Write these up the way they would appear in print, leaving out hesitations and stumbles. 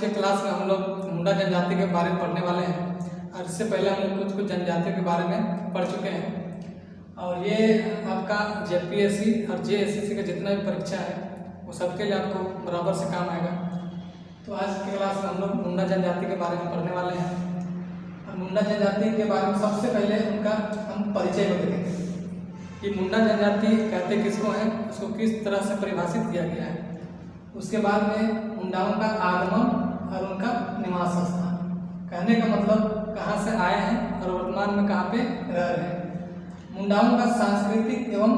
के क्लास में हम लोग मुंडा जनजाति के बारे में पढ़ने वाले हैं और इससे पहले हम लोग कुछ जनजातियों के बारे में पढ़ चुके हैं। और ये आपका जेपीएससी और जेएसएससी का जितना भी परीक्षा है वो सबके लिए आपको बराबर से काम आएगा। तो आज की क्लास में हम लोग मुंडा जनजाति के बारे में पढ़ने वाले हैं। और मुंडा जनजाति के बारे में सबसे पहले उनका हम परिचय को देखेंगे कि मुंडा जनजाति कहते किसको हैं, उसको किस तरह से परिभाषित किया गया है। उसके बाद में मुंडाओं का आगमन और उनका निवास स्थान, कहने का मतलब कहाँ से आए हैं और वर्तमान में कहाँ पे रह रहे हैं। मुंडाओं का सांस्कृतिक एवं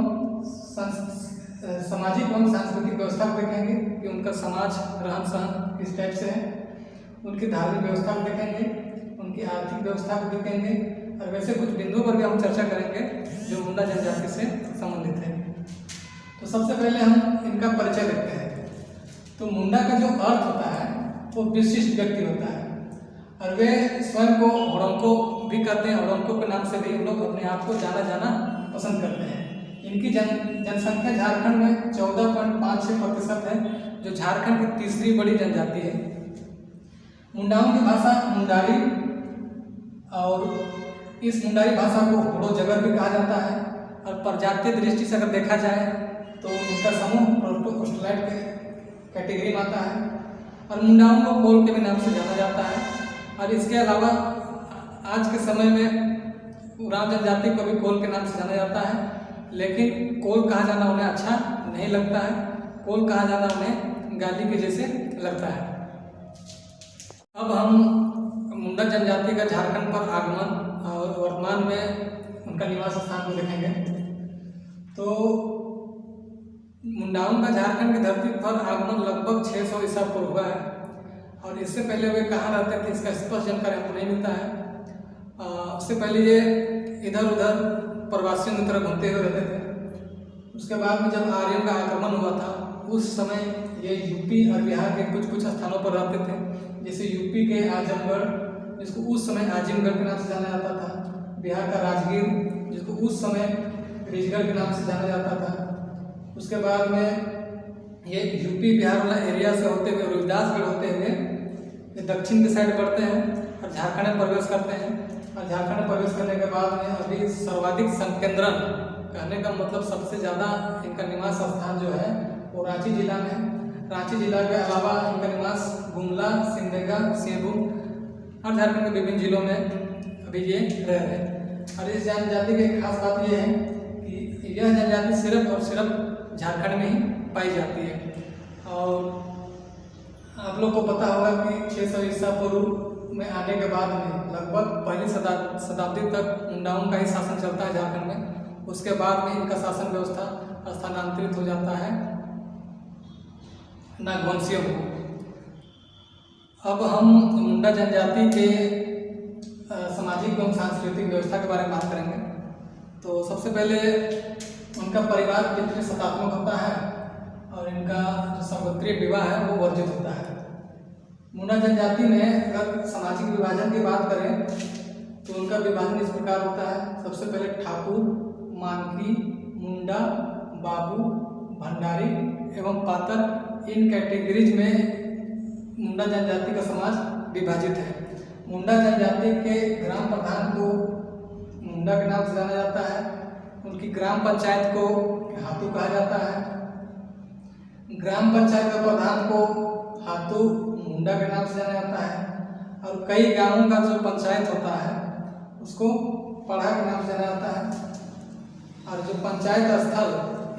सामाजिक एवं सांस्कृतिक व्यवस्था को देखेंगे कि उनका समाज रहन सहन किस टाइप से है, उनकी धार्मिक व्यवस्था को देखेंगे, उनकी आर्थिक व्यवस्था को देखेंगे और वैसे कुछ बिंदुओं पर भी हम चर्चा करेंगे जो मुंडा जनजाति से संबंधित है। तो सबसे पहले हम इनका परिचय देखते हैं। तो मुंडा का जो अर्थ होता है वो विशिष्ट व्यक्ति होता है और वे स्वयं को हड़ोंको भी करते हैं। हड़ोंको के नाम से भी हम लोग अपने आप को जाना पसंद करते हैं। इनकी जनसंख्या झारखंड में 14.56% है, जो झारखंड की तीसरी बड़ी जनजाति है। मुंडाओं की भाषा मुंडारी और इस मुंडारी भाषा को होड़ो जगर भी कहा जाता है। और प्रजातीय दृष्टि से अगर देखा जाए तो उनका समूह प्रोटोस्टलाइट के कैटेगरी में आता है और मुंडाओं को कोल के भी नाम से जाना जाता है। और इसके अलावा आज के समय में उरांव जनजाति को भी कोल के नाम से जाना जाता है, लेकिन कोल कहा जाना उन्हें अच्छा नहीं लगता है। कोल कहा जाना उन्हें गाली के जैसे लगता है। अब हम मुंडा जनजाति का झारखंड पर आगमन और वर्तमान में उनका निवास स्थान को देखेंगे। तो मुंडाओं का झारखंड की धरती पर आगमन लगभग 600 ईसा पूर्व हुआ है और इससे पहले वे कहाँ रहते थे इसका स्पष्ट जानकारी हमको नहीं मिलता है। उससे पहले ये इधर उधर प्रवासियों की तरह घूमते हुए रहते थे। उसके बाद में जब आर्यों का आक्रमण हुआ था उस समय ये यूपी और बिहार के कुछ स्थानों पर रहते थे, जैसे यूपी के आजमगढ़ जिसको उस समय आजिमगढ़ के नाम से जाना जाता था, बिहार का राजगीर जिसको उस समय रिजगढ़ के नाम से जाना जाता था। उसके बाद में ये यूपी बिहार वाला एरिया से होते हुए रोहिदासगढ़ होते हुए ये दक्षिण की साइड बढ़ते हैं और झारखंड में प्रवेश करते हैं। और झारखंड में प्रवेश करने के बाद में अभी सर्वाधिक संकेंद्रण, कहने का मतलब सबसे ज़्यादा इनका निवास स्थान जो है वो रांची जिला में है। रांची जिला के अलावा इनका निवास गुमला, सिमडेगा, सेबू और झारखंड के विभिन्न जिलों में अभी ये रह रहे हैं। और इस जनजाति की खास बात यह है कि यह जनजाति सिर्फ और सिर्फ झारखंड में ही पाई जाती है। और आप लोग को पता होगा कि 600 ईसा पूर्व में आने के बाद में लगभग पहली शताब्दी तक मुंडाओं का ही शासन चलता है झारखंड में। उसके बाद में इनका शासन व्यवस्था स्थानांतरित हो जाता है नागवंशियों को। अब हम मुंडा जनजाति के सामाजिक एवं सांस्कृतिक व्यवस्था के बारे में बात करेंगे। तो सबसे पहले उनका परिवार पितृसत्तात्मक होता है और इनका जो सर्वत्रीय विवाह है वो वर्जित होता है। मुंडा जनजाति में अगर सामाजिक विभाजन की बात करें तो उनका विभाजन इस प्रकार होता है। सबसे पहले ठाकुर, मानकी, मुंडा, बाबू, भंडारी एवं पातर, इन कैटेगरीज में मुंडा जनजाति का समाज विभाजित है। मुंडा जनजाति के ग्राम प्रधान को मुंडा के नाम से जाना जाता है। उनकी ग्राम पंचायत को हाथू कहा जाता है। ग्राम पंचायत के प्रधान को हाथू मुंडा के नाम से जाना जाता है। और कई गांवों का जो पंचायत होता है उसको पढ़ा के नाम से जाना जाता है। और जो पंचायत स्थल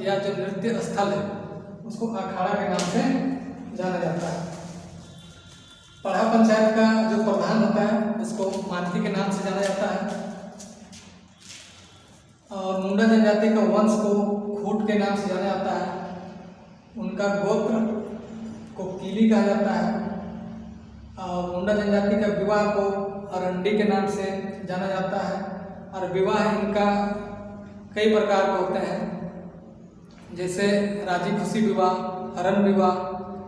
या जो नृत्य स्थल है उसको अखाड़ा के नाम से जाना जाता है। पढ़ा पंचायत का जो प्रधान होता है उसको मानकी के नाम से जाना जाता है। और मुंडा जनजाति का वंश को खूट के नाम से जाना जाता है। उनका गोत्र को कीली कहा जाता है। और मुंडा जनजाति का विवाह को अरंडी के नाम से जाना जाता है। और विवाह इनका कई प्रकार के होते हैं, जैसे राजी खुशी विवाह, हरण विवाह,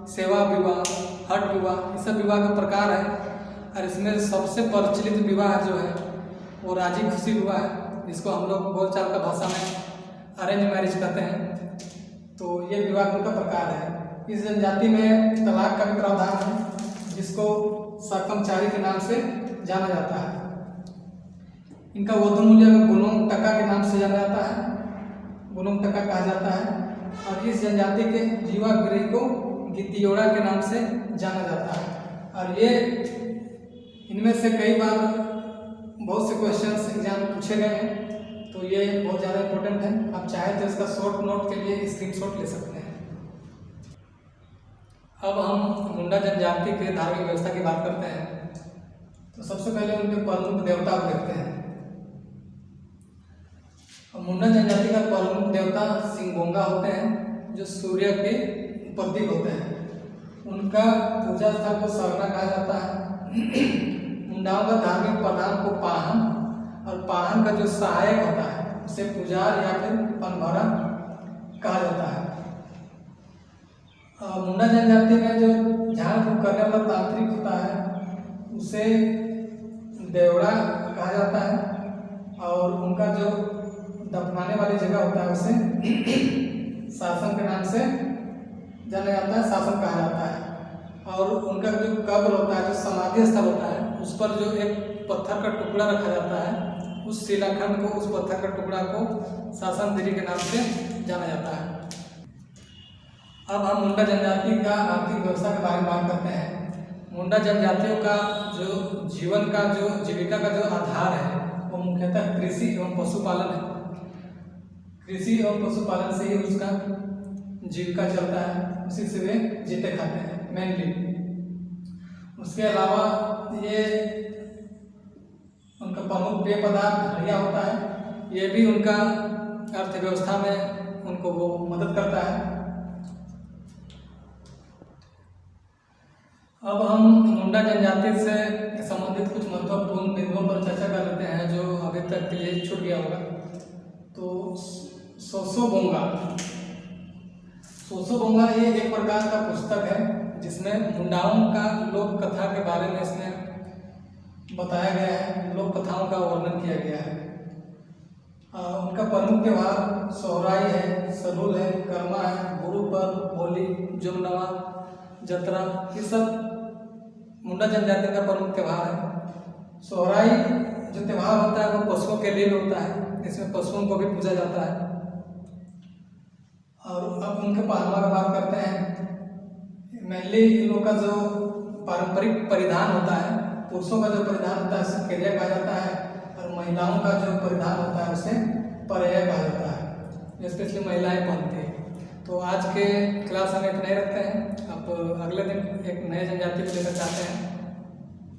सेवा विवाह, हट विवाह, ये सब विवाह का प्रकार है। और इसमें सबसे प्रचलित विवाह जो है वो राजी खुशी विवाह है, जिसको हम लोग बोलचाल का भाषा में अरेंज मैरिज कहते हैं। तो ये विवाह का प्रकार है। इस जनजाति में तलाक का भी प्रावधान है। जिसको शाकम्भचारी के नाम से जाना जाता है। इनका वधु मूल्य गुणों टका के नाम से जाना जाता है, गुणों टका कहा जाता है। और इस जनजाति के जीवा गृह को गितियोड़ा के नाम से जाना जाता है। और ये इनमें से कई बार बहुत से क्वेश्चंस एग्जाम में पूछे गए हैं, तो ये बहुत ज़्यादा इम्पोर्टेंट है। आप चाहे तो इसका शॉर्ट नोट के लिए स्क्रीनशॉट ले सकते हैं। अब हम मुंडा जनजाति के धार्मिक व्यवस्था की बात करते हैं। तो सबसे पहले उनके प्रमुख देवता को देखते हैं। मुंडा जनजाति का प्रमुख देवता सिंगोंगा होते हैं, जो सूर्य के प्रतीक होते हैं। उनका पूजा स्थल को सरना कहा जाता है। मुंडाओं का धार्मिक प्रधान को पाहन, और पाहन का जो सहायक होता है उसे पुजार या फिर पनभरा कहा जाता है। मुंडा जनजाति में जो झाड़ फूक करने वाला तांत्रिक होता है उसे देवड़ा कहा जाता है। और उनका जो दफनाने वाली जगह होता है उसे शासन के नाम से जाना जाता है, शासन कहा जाता है। और उनका जो कब्र होता है, जो समाधि स्थल होता है, उस पर जो एक पत्थर का टुकड़ा रखा जाता है, उस शिलाखंड को, उस पत्थर का टुकड़ा को शासन गिरी के नाम से जाना जाता है। अब हम मुंडा जनजाति का आर्थिक व्यवस्था के बारे में बात करते हैं। मुंडा जनजातियों का जो जीवन का, जो जीविका का जो आधार है, वो मुख्यतः कृषि एवं पशुपालन है। कृषि एवं पशुपालन से ही उसका जीविका चलता है, उसी से वे जीते खाते हैं मेनली। उसके अलावा ये उनका प्रमुख पेय पदार्थ हड़िया होता है। ये भी उनका अर्थव्यवस्था में उनको वो मदद करता है। अब हम मुंडा जनजाति से संबंधित कुछ महत्वपूर्ण बिंदुओं पर चर्चा कर लेते हैं, जो अभी तक के लिए छूट गया होगा। तो सोसोबोंगा, सोसोबोंगा ये एक प्रकार का पुस्तक है जिसमें मुंडाओं का लोक कथा के बारे में इसमें बताया गया है, लोक कथाओं का वर्णन किया गया है। उनका प्रमुख त्योहार सोहराई है, सरहुल है, कर्मा है, गुरु पर्व, होली, जुमनवा, जतरा, ये सब मुंडा जनजाति का प्रमुख त्यौहार है। सोहराई जो त्यौहार होता है वो पशुओं के लिए होता है, इसमें पशुओं को भी पूजा जाता है। और अब उनके पहनावा की बात करते हैं। मेनली इन लोगों का जो पारंपरिक परिधान होता है, पुरुषों का जो परिधान होता है उसे केरिया कहा जाता है, और महिलाओं का जो परिधान होता है उसे परया कहा जाता है, जो स्पेशली महिलाएं पहनती हैं। तो आज के क्लास हम इतना ही रखते हैं। अब अगले दिन एक नए जनजाति को लेकर जाते हैं।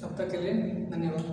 तब तक के लिए धन्यवाद।